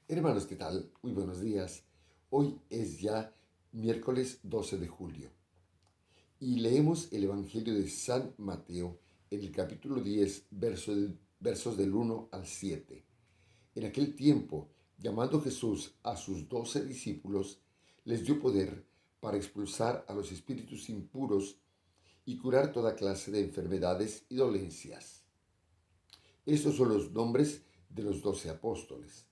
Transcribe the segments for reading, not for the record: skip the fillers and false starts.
Hermanos, ¿qué tal? Muy buenos días. Hoy es ya miércoles 12 de julio y leemos el Evangelio de San Mateo en el capítulo 10, versos del 1 al 7. En aquel tiempo, llamando Jesús a sus 12 discípulos, les dio poder para expulsar a los espíritus impuros y curar toda clase de enfermedades y dolencias. Estos son los nombres de los 12 apóstoles.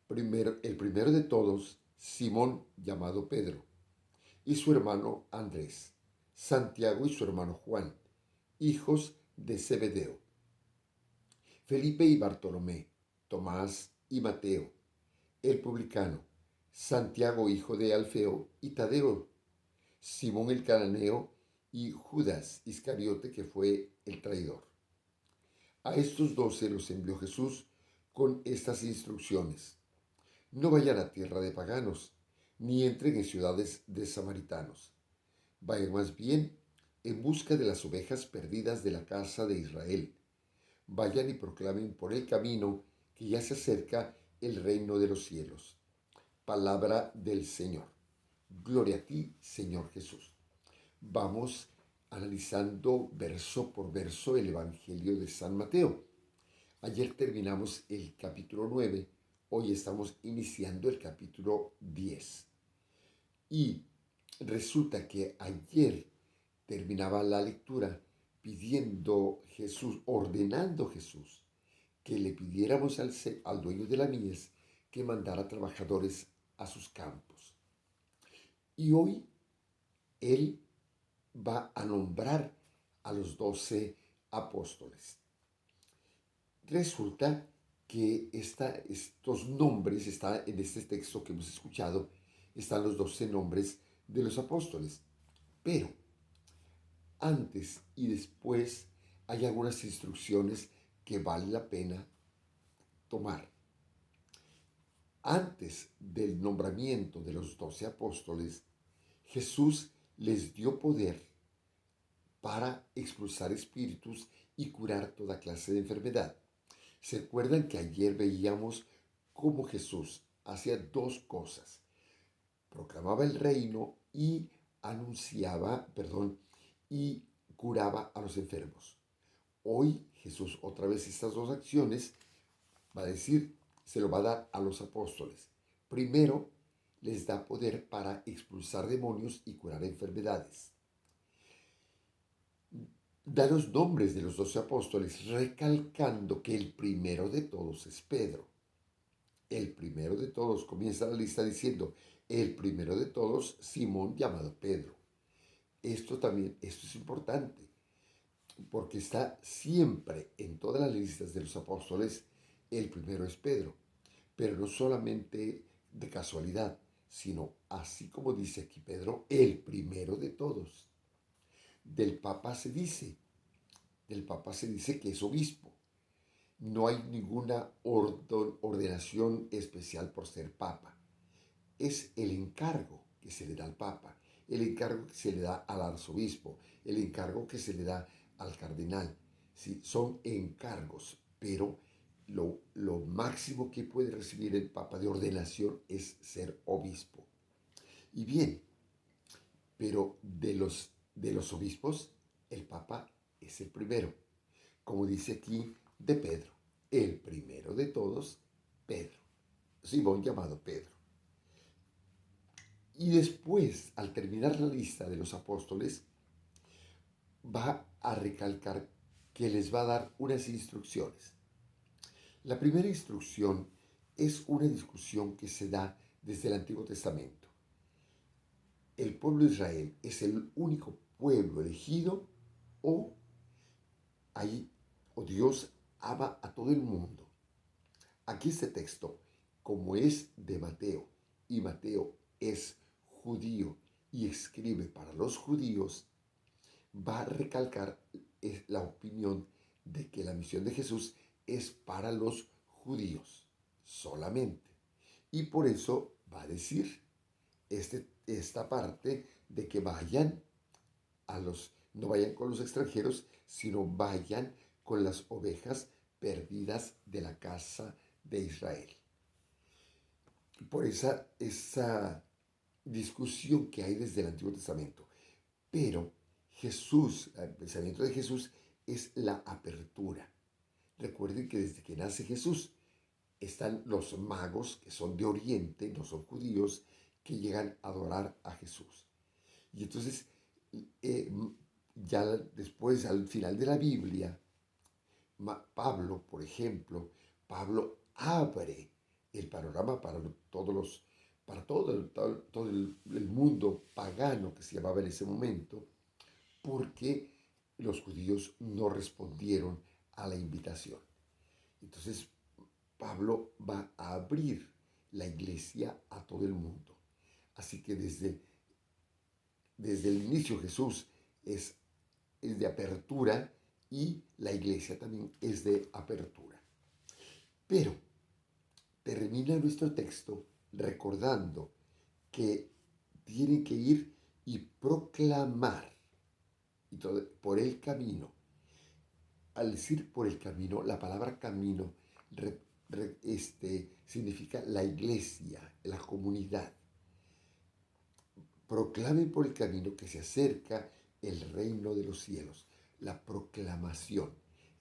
El primero de todos, Simón, llamado Pedro, y su hermano Andrés, Santiago y su hermano Juan, hijos de Zebedeo, Felipe y Bartolomé, Tomás y Mateo, el publicano, Santiago hijo de Alfeo y Tadeo, Simón el cananeo y Judas Iscariote que fue el traidor. A estos 12 los envió Jesús con estas instrucciones. No vayan a tierra de paganos, ni entren en ciudades de samaritanos. Vayan más bien en busca de las ovejas perdidas de la casa de Israel. Vayan y proclamen por el camino que ya se acerca el reino de los cielos. Palabra del Señor. Gloria a ti, Señor Jesús. Vamos analizando verso por verso el Evangelio de San Mateo. Ayer terminamos el capítulo 9, hoy estamos iniciando el capítulo 10. Y resulta que ayer terminaba la lectura pidiendo Jesús, ordenando Jesús, que le pidiéramos al dueño de la mies que mandara trabajadores a sus campos. Y hoy él va a nombrar a los 12 apóstoles. Resulta que estos nombres, está en este texto que hemos escuchado, están los 12 nombres de los apóstoles. Pero antes y después hay algunas instrucciones que vale la pena tomar. Antes del nombramiento de los 12 apóstoles, Jesús les dio poder para expulsar espíritus y curar toda clase de enfermedad. ¿Se acuerdan que ayer veíamos cómo Jesús hacía dos cosas? Proclamaba el reino y y curaba a los enfermos. Hoy Jesús, otra vez estas dos acciones, va a decir, se lo va a dar a los apóstoles. Primero, les da poder para expulsar demonios y curar enfermedades. Da los nombres de los 12 apóstoles, recalcando que el primero de todos es Pedro. El primero de todos, comienza la lista diciendo, el primero de todos, Simón llamado Pedro. Esto es importante, porque está siempre en todas las listas de los apóstoles, el primero es Pedro, pero no solamente de casualidad, sino así como dice aquí Pedro, el primero de todos. Del Papa se dice, del Papa se dice que es obispo. No hay ninguna ordenación especial por ser Papa. Es el encargo que se le da al Papa, el encargo que se le da al arzobispo, el encargo que se le da al cardenal. ¿Sí? Son encargos, pero lo máximo que puede recibir el Papa de ordenación es ser obispo. Y bien, pero de los obispos, el Papa es el primero. Como dice aquí de Pedro, el primero de todos, Pedro. Simón llamado Pedro. Y después, al terminar la lista de los apóstoles, va a recalcar que les va a dar unas instrucciones. La primera instrucción es una discusión que se da desde el Antiguo Testamento. ¿El pueblo de Israel es el único pueblo elegido o, o Dios ama a todo el mundo? Aquí este texto, como es de Mateo, y Mateo es judío y escribe para los judíos, va a recalcar la opinión de que la misión de Jesús es para los judíos solamente. Y por eso va a decir esta parte de que no vayan con los extranjeros, sino vayan con las ovejas perdidas de la casa de Israel. por esa discusión que hay desde el Antiguo Testamento. Pero Jesús, el pensamiento de Jesús es la apertura. Recuerden que desde que nace Jesús están los magos que son de Oriente, no son judíos, que llegan a adorar a Jesús. Y entonces, eh, ya después, al final de la Biblia, Pablo, por ejemplo, Pablo abre el panorama para para todo el mundo pagano que se llamaba en ese momento, porque los judíos no respondieron a la invitación. Entonces, Pablo va a abrir la iglesia a todo el mundo. Así que desde el inicio Jesús es de apertura y la iglesia también es de apertura. Pero termina nuestro texto recordando que tienen que ir y proclamar y por el camino. Al decir por el camino, la palabra camino significa la iglesia, la comunidad. Proclamen por el camino que se acerca el reino de los cielos, la proclamación.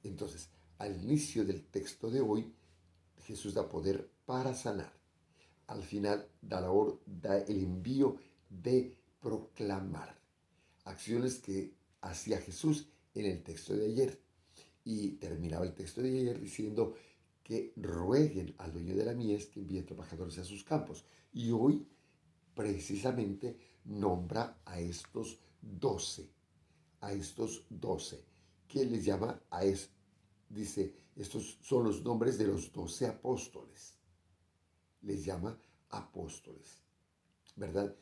Entonces, al inicio del texto de hoy, Jesús da poder para sanar. Al final da el envío de proclamar. Acciones que hacía Jesús en el texto de ayer. Y terminaba el texto de ayer diciendo que rueguen al dueño de la mies que envíe trabajadores a sus campos. Y hoy precisamente nombra a estos 12, que les llama dice, estos son los nombres de los 12 apóstoles. Les llama apóstoles, ¿verdad?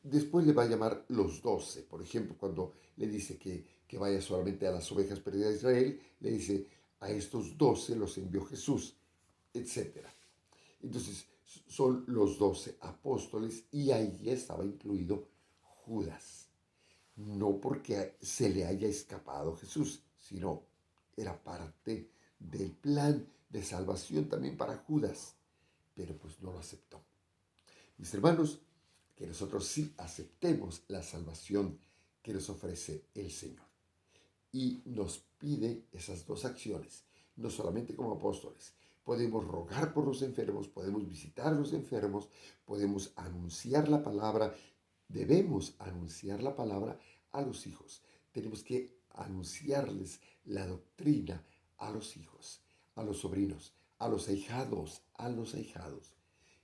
Después le va a llamar los 12. Por ejemplo, cuando le dice que vaya solamente a las ovejas perdidas de Israel, le dice, a estos 12 los envió Jesús, etc. Entonces, son los 12 apóstoles y ahí estaba incluido Judas. No porque se le haya escapado Jesús, sino era parte del plan de salvación también para Judas, pero pues no lo aceptó. Mis hermanos, que nosotros sí aceptemos la salvación que nos ofrece el Señor. Y nos pide esas dos acciones, no solamente como apóstoles. Podemos rogar por los enfermos, podemos visitar a los enfermos, podemos anunciar la palabra, debemos anunciar la palabra a los hijos. Tenemos que anunciarles la doctrina a los hijos, a los sobrinos, a los ahijados, a los ahijados.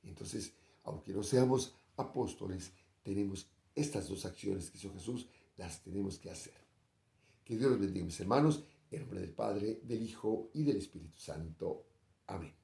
Entonces, aunque no seamos apóstoles, tenemos estas dos acciones que hizo Jesús, las tenemos que hacer. Que Dios los bendiga, mis hermanos, en nombre del Padre, del Hijo y del Espíritu Santo. Amén.